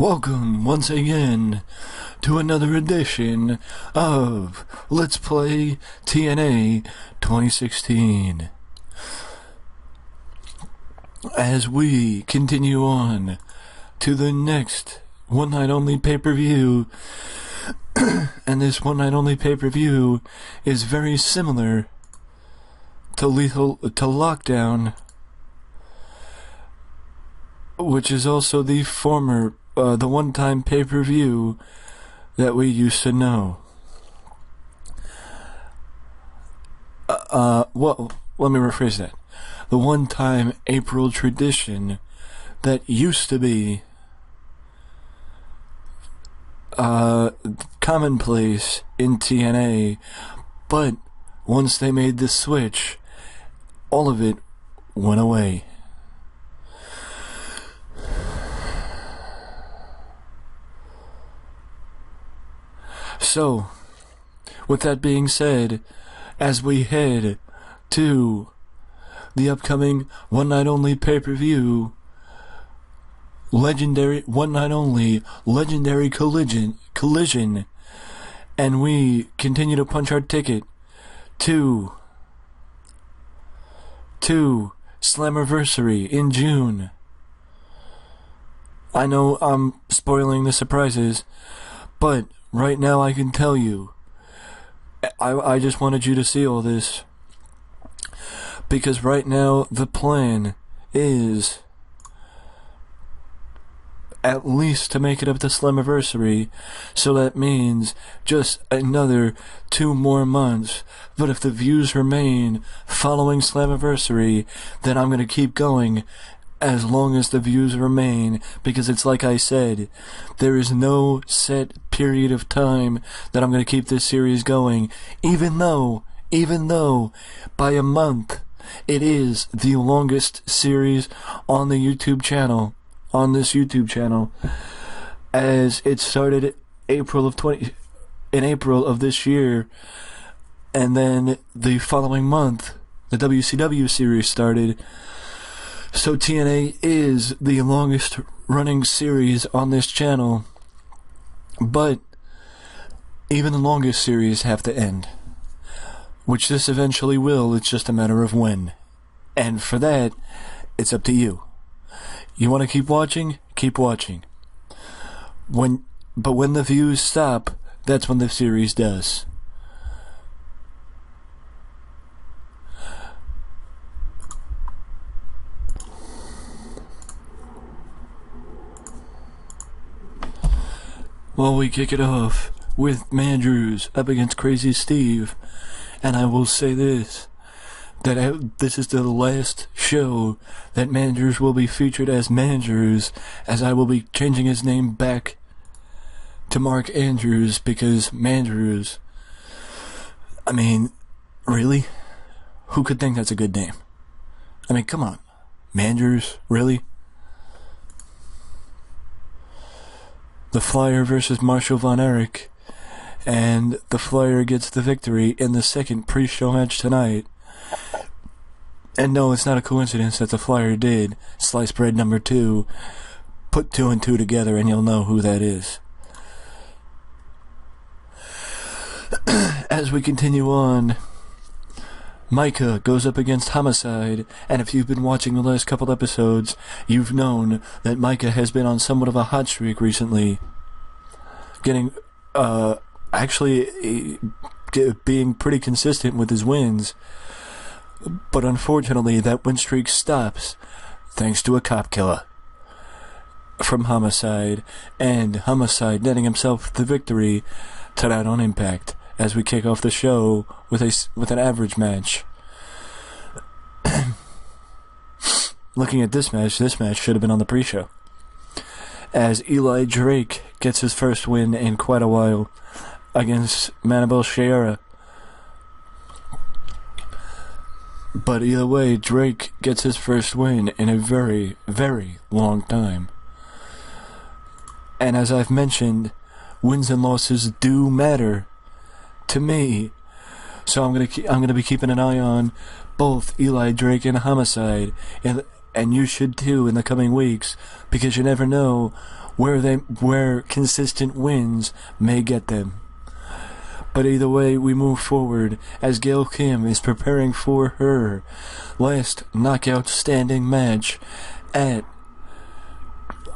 Welcome once again to another edition of Let's Play TNA 2016. As we continue on to the next one night only pay-per-view, and this one night only pay-per-view is very similar to Lockdown, which is also the former the one-time pay-per-view that we used to know. Well, let me rephrase that. The one-time April tradition that used to be commonplace in TNA, but once they made the switch, all of it went away. So, with that being said, as we head to the upcoming one night only pay-per-view, one night only legendary collision, and we continue to punch our ticket to Slammiversary in June. I know I'm spoiling the surprises, but right now I can tell you, I just wanted you to see all this, because right now the plan is at least to make it up to Slammiversary, so that means just another 2 more months. But if the views remain following Slammiversary, then I'm going to keep going as long as the views remain, because it's like I said, there is no set period of time that I'm going to keep this series going, even though by a month it is the longest series on the YouTube channel, this YouTube channel, as it started in April of this year, and then the following month the WCW series started. So TNA is the longest running series on this channel, but even the longest series have to end, which this eventually will. It's just a matter of when, and for that, it's up to you. You want to keep watching? Keep watching. But when the views stop, that's when the series does. Well, we kick it off with Mandrews up against Crazy Steve, and I will say this, that this is the last show that Mandrews will be featured as Mandrews, as I will be changing his name back to Mark Andrews, because Mandrews, I mean, really? Who could think that's a good name? I mean, come on. Mandrews? Really? The Flyer versus Marshall Von Erich, and the Flyer gets the victory in the second pre-show match tonight. And no, it's not a coincidence that the Flyer did Sliced Bread number 2. Put 2 and 2 together and you'll know who that is. As we continue on, Micah goes up against Homicide, and if you've been watching the last couple episodes, you've known that Micah has been on somewhat of a hot streak recently, getting, being pretty consistent with his wins, but unfortunately that win streak stops thanks to a cop killer from Homicide, and Homicide netting himself the victory tonight on Impact, as we kick off the show with an average match. Looking at this match should have been on the pre-show, as Eli Drake gets his first win in quite a while against Manibel Shiera. But either way, Drake gets his first win in a very, very long time. And as I've mentioned, wins and losses do matter to me, so I'm gonna be keeping an eye on both Eli Drake and Homicide and you should too in the coming weeks, because you never know where consistent wins may get them. But either way, we move forward as Gail Kim is preparing for her last knockout standing match at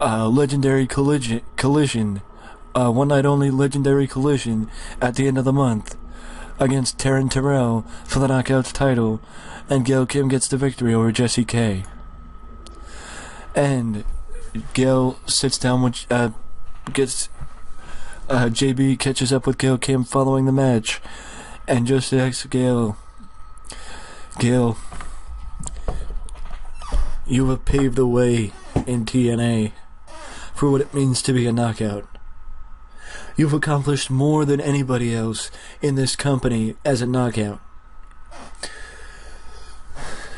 Legendary Collision, one night only Legendary Collision at the end of the month against Taryn Terrell for the Knockouts title, and Gail Kim gets the victory over Jessie K. And Gail sits down with, JB catches up with Gail Kim following the match, and just asks Gail, you have paved the way in TNA for what it means to be a knockout. You've accomplished more than anybody else in this company as a knockout.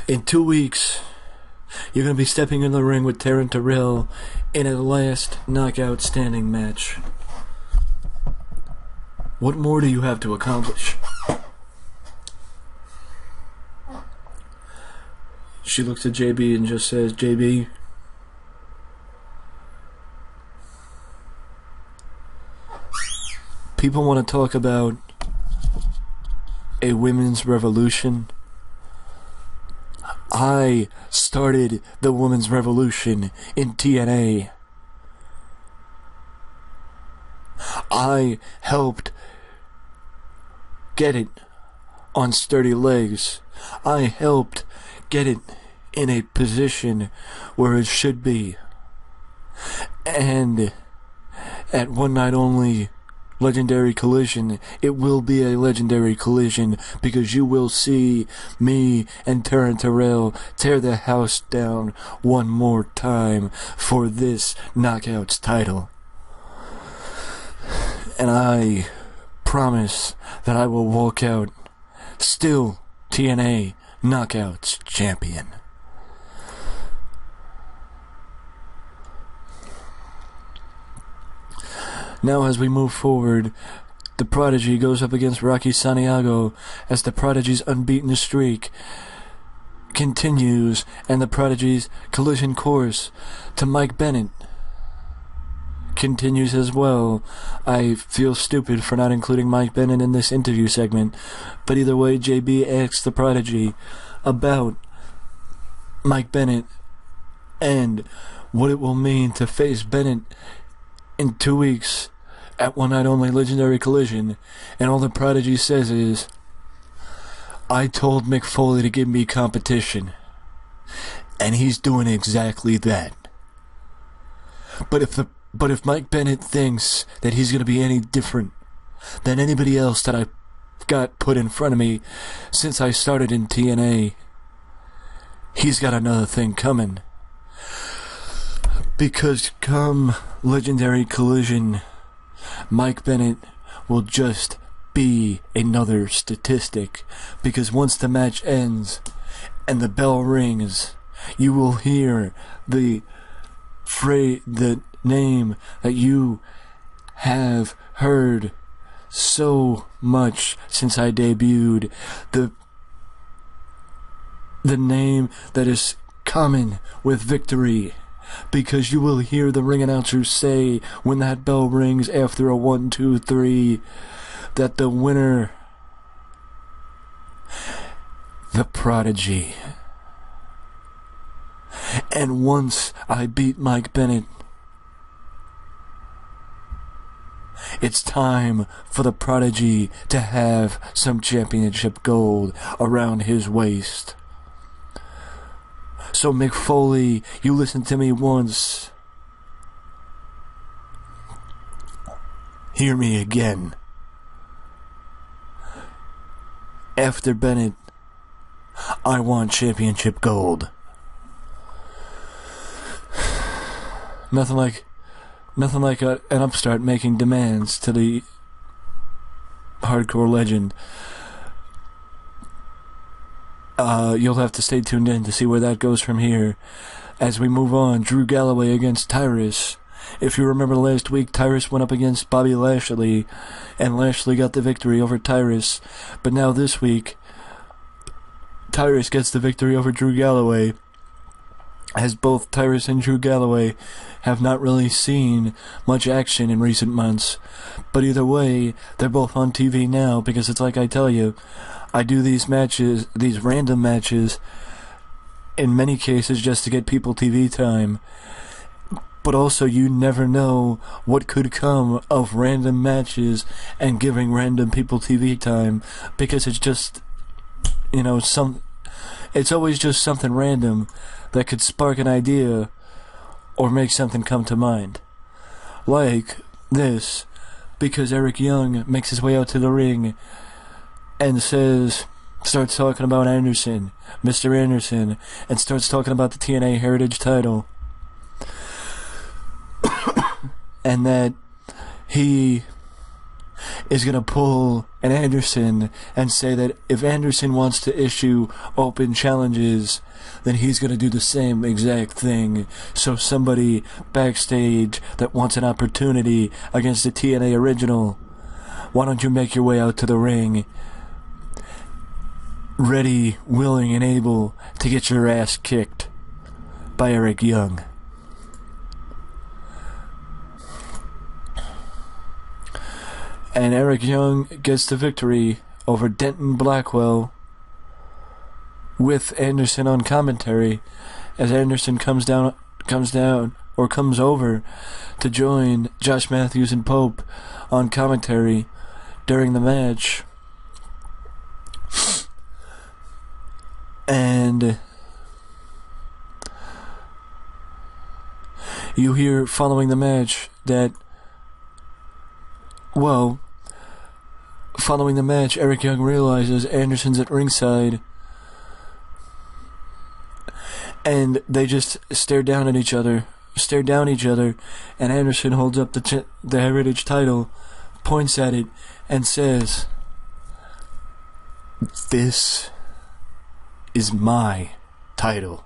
In 2 weeks, you're going to be stepping in the ring with Taryn Terrell in a last knockout standing match. What more do you have to accomplish? She looks at JB and just says, JB, people want to talk about a women's revolution. I started the women's revolution in TNA. I helped get it on sturdy legs. I helped get it in a position where it should be. And at one night only Legendary Collision, it will be a legendary collision, because you will see me and Taryn Terrell tear the house down one more time for this Knockouts title. And I promise that I will walk out still TNA Knockouts champion. Now as we move forward, the Prodigy goes up against Rocky Santiago as the Prodigy's unbeaten streak continues, and the Prodigy's collision course to Mike Bennett continues as well. I feel stupid for not including Mike Bennett in this interview segment, but either way, JB asks the Prodigy about Mike Bennett and what it will mean to face Bennett in 2 weeks at one night only Legendary Collision, and all the Prodigy says is, I told Mick Foley to give me competition, and he's doing exactly that. But if Mike Bennett thinks that he's going to be any different than anybody else that I've got put in front of me since I started in TNA, he's got another thing coming. Because come Legendary Collision, Mike Bennett will just be another statistic. Because once the match ends and the bell rings, you will hear the name that you have heard so much since I debuted, the name that is common with victory. Because you will hear the ring announcer say when that bell rings after a 1, 2, 3 that the winner, the Prodigy. And once I beat Mike Bennett, it's time for the Prodigy to have some championship gold around his waist. So Mick Foley, you listen to me once. Hear me again. After Bennett, I want championship gold. Nothing like an upstart making demands to the hardcore legend. You'll have to stay tuned in to see where that goes from here. As we move on, Drew Galloway against Tyrus. If you remember last week, Tyrus went up against Bobby Lashley, and Lashley got the victory over Tyrus. But now this week, Tyrus gets the victory over Drew Galloway. as both Tyrus and Drew Galloway have not really seen much action in recent months. But either way, they're both on TV now, because it's like I tell you, I do these matches, these random matches, in many cases just to get people TV time. But also, you never know what could come of random matches and giving random people TV time, because it's just, it's always just something random that could spark an idea or make something come to mind. Like this, because Eric Young makes his way out to the ring and starts talking about Anderson, Mr. Anderson, and starts talking about the TNA Heritage title. And that he is going to pull an Anderson and say that if Anderson wants to issue open challenges, then he's going to do the same exact thing. So somebody backstage that wants an opportunity against the TNA original, why don't you make your way out to the ring, ready, willing, and able to get your ass kicked by Eric Young. And Eric Young gets the victory over Denton Blackwell with Anderson on commentary, as Anderson comes over to join Josh Matthews and Pope on commentary during the match. And you hear following the match that, following the match, Eric Young realizes Anderson's at ringside, and they just stare down each other, and Anderson holds up the Heritage title, points at it, and says, "This is my title,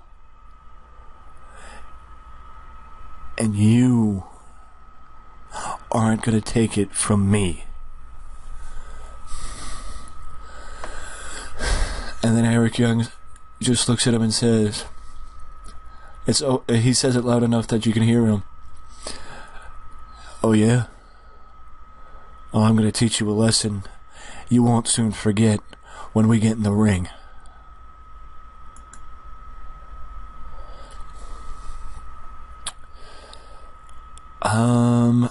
and you aren't going to take it from me." And then Eric Young just looks at him and says, he says it loud enough that you can hear him. "Oh yeah? Oh, I'm going to teach you a lesson you won't soon forget when we get in the ring."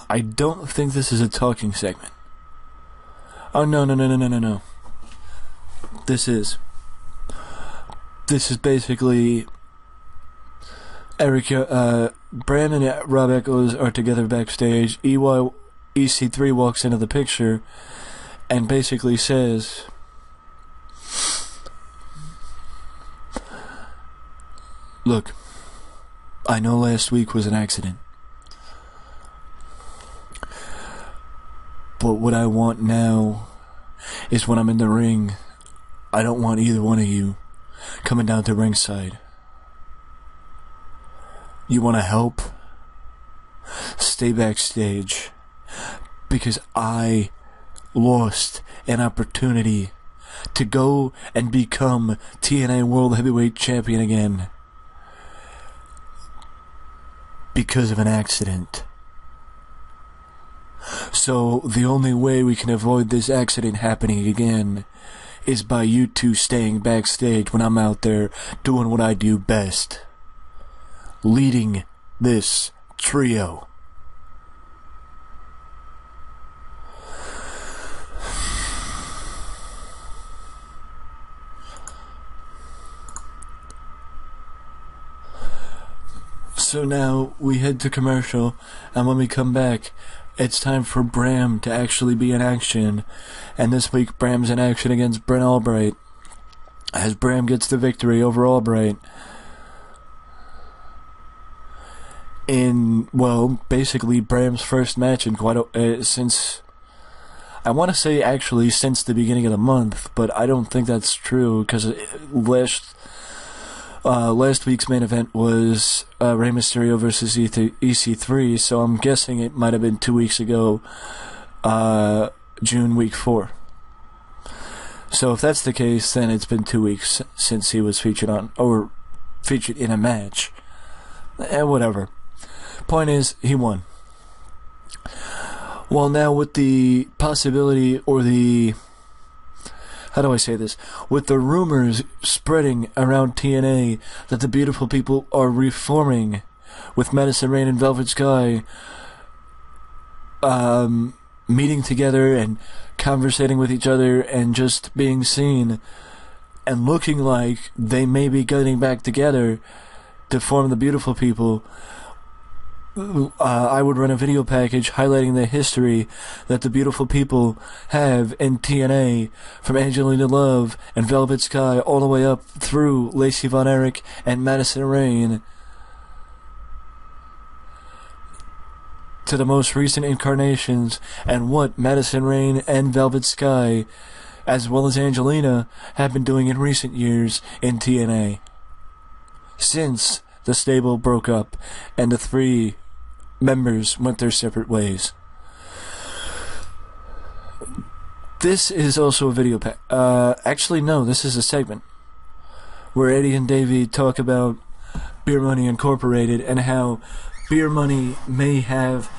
I don't think this is a talking segment. Oh, no. This is basically Bram and Rob Echoes are together backstage. EC3 walks into the picture and basically says, "Look, I know last week was an accident, but what I want now is when I'm in the ring, I don't want either one of you coming down to ringside. You want to help? Stay backstage, because I lost an opportunity to go and become TNA World Heavyweight Champion again because of an accident. So the only way we can avoid this accident happening again is by you two staying backstage when I'm out there doing what I do best, leading this trio." So now we head to commercial, and when we come back, it's time for Bram to actually be in action. And this week, Bram's in action against Brent Albright, as Bram gets the victory over Albright in, basically Bram's first match in since, I want to say actually since the beginning of the month, but I don't think that's true, because last week's main event was Rey Mysterio versus EC3, so I'm guessing it might have been 2 weeks ago, June week 4. So if that's the case, then it's been 2 weeks since he was featured in a match. Whatever. Point is, he won. Well, now with the possibility, or the... how do I say this? With the rumors spreading around TNA that the beautiful people are reforming with Madison Rayne and Velvet Sky meeting together and conversating with each other and just being seen and looking like they may be getting back together to form the beautiful people, I would run a video package highlighting the history that the beautiful people have in TNA, from Angelina Love and Velvet Sky all the way up through Lacey Von Erich and Madison Rayne, to the most recent incarnations, and what Madison Rayne and Velvet Sky, as well as Angelina, have been doing in recent years in TNA, since the stable broke up and the three members went their separate ways. This is also a video pack. Actually, no, this is a segment where Eddie and Davey talk about Beer Money Incorporated and how Beer Money may have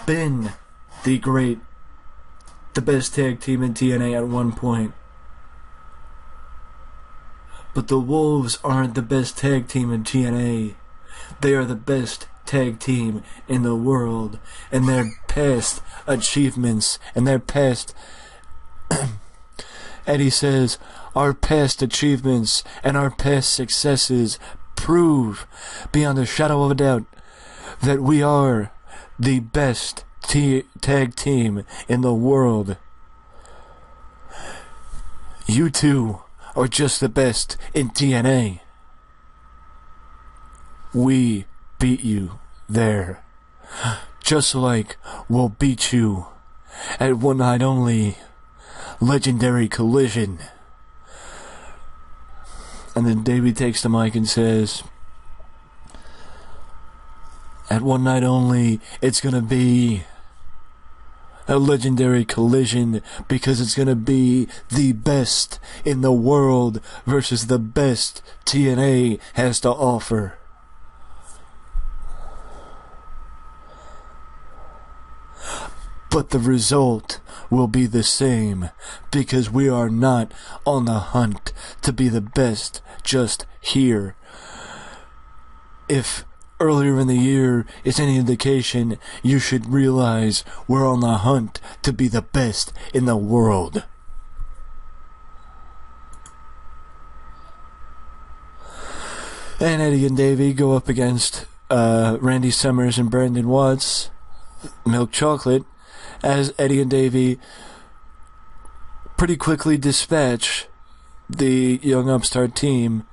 been the best tag team in TNA at one point. But the Wolves aren't the best tag team in TNA. They are the best tag team in the world, and their past achievements and their past Eddie says, our past achievements and our past successes prove beyond a shadow of a doubt that we are the best tag team in the world. You two are just the best in TNA. We beat you there, just like we'll beat you at One Night Only Legendary Collision. And then Davey takes the mic and says, at One Night Only, it's gonna be a legendary collision, because it's gonna be the best in the world versus the best TNA has to offer. But the result will be the same, because we are not on the hunt to be the best just here. If earlier in the year is any indication, you should realize we're on the hunt to be the best in the world. And Eddie and Davey go up against Randy Summers and Brandon Watts, Milk Chocolate, as Eddie and Davey pretty quickly dispatch the Young Upstart team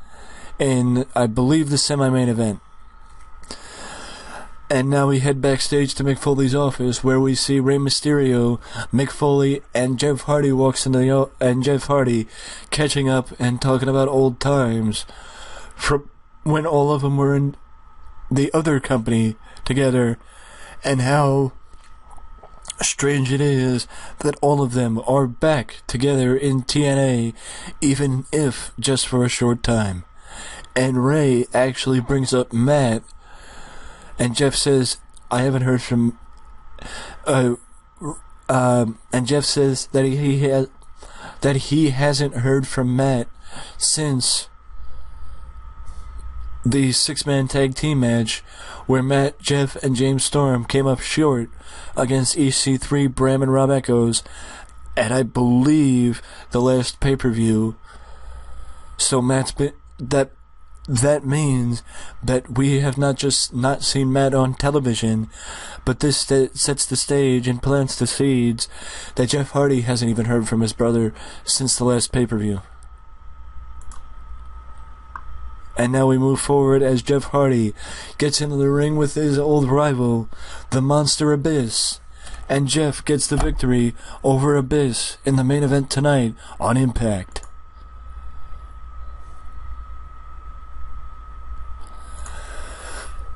in, I believe, the semi-main event. And now we head backstage to Mick Foley's office, where we see Rey Mysterio, Mick Foley, and Jeff Hardy and Jeff Hardy catching up and talking about old times from when all of them were in the other company together, and how strange it is that all of them are back together in TNA, even if just for a short time. And Ray actually brings up Matt, and Jeff says, I haven't heard from and Jeff says that he hasn't heard from Matt since the 6-man tag team match where Matt, Jeff, and James Storm came up short against EC3, Bram, and Rob Echoes at, I believe, the last pay-per-view. So Matt's been... That means that we have not just not seen Matt on television, but this sets the stage and plants the seeds that Jeff Hardy hasn't even heard from his brother since the last pay-per-view. And now we move forward as Jeff Hardy gets into the ring with his old rival, the Monster Abyss. And Jeff gets the victory over Abyss in the main event tonight on Impact.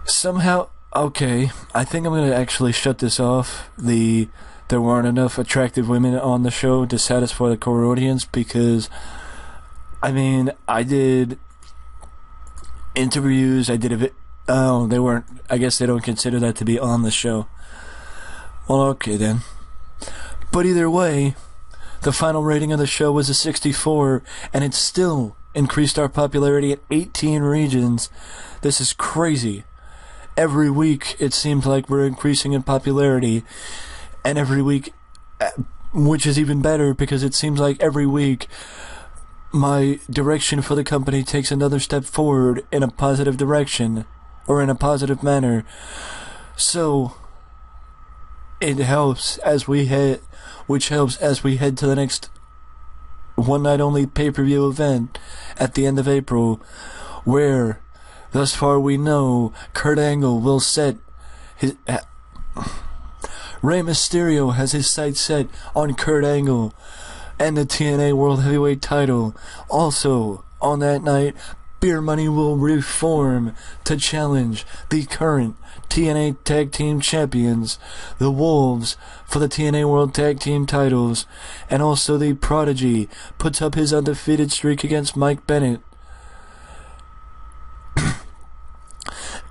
Somehow, okay, I think I'm going to actually shut this off. There weren't enough attractive women on the show to satisfy the core audience, because, I mean, I did interviews, I did Oh, they weren't. I guess they don't consider that to be on the show. Well, okay then. But either way, the final rating of the show was a 64, and it still increased our popularity at 18 regions. This is crazy. Every week, it seems like we're increasing in popularity, and every week, which is even better because it seems like every week, my direction for the company takes another step forward in a positive direction, or in a positive manner. So, it helps as we head, which helps as we head to the next one night only pay-per-view event at the end of April, where, thus far we know, Kurt Angle will set his... Rey Mysterio has his sights set on Kurt Angle and the TNA World Heavyweight title. Also, on that night, Beer Money will reform to challenge the current TNA Tag Team Champions, the Wolves, for the TNA World Tag Team titles, and also the Prodigy puts up his undefeated streak against Mike Bennett.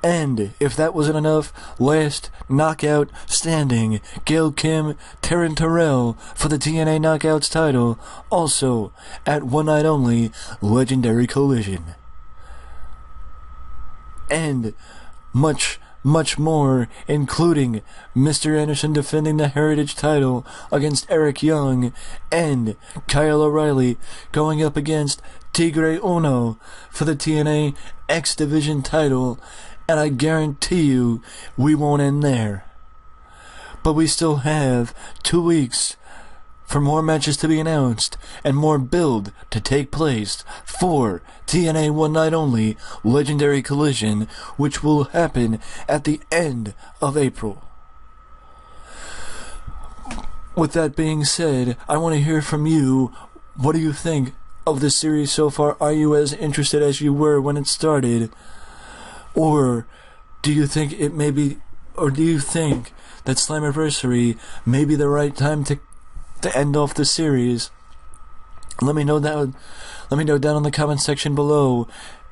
And, if that wasn't enough, last knockout standing, Gail Kim, Taryn Terrell for the TNA Knockouts title, also at one night only, Legendary Collision. And much more, including Mr. Anderson defending the Heritage title against Eric Young, and Kyle O'Reilly going up against Tigre Uno for the TNA X Division title. And I guarantee you, we won't end there. But we still have 2 weeks for more matches to be announced and more build to take place for TNA One Night Only Legendary Collision, which will happen at the end of April. With that being said, I want to hear from you. What do you think of the series so far? Are you as interested as you were when it started? Or do you think it may be, or do you think that Slammiversary may be the right time to end off the series? Let me know down in the comment section below.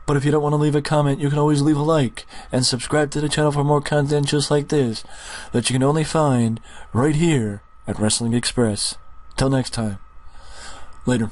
But if you don't want to leave a comment, you can always leave a like and subscribe to the channel for more content just like this that you can only find right here at Wrestling Express. Till next time. Later.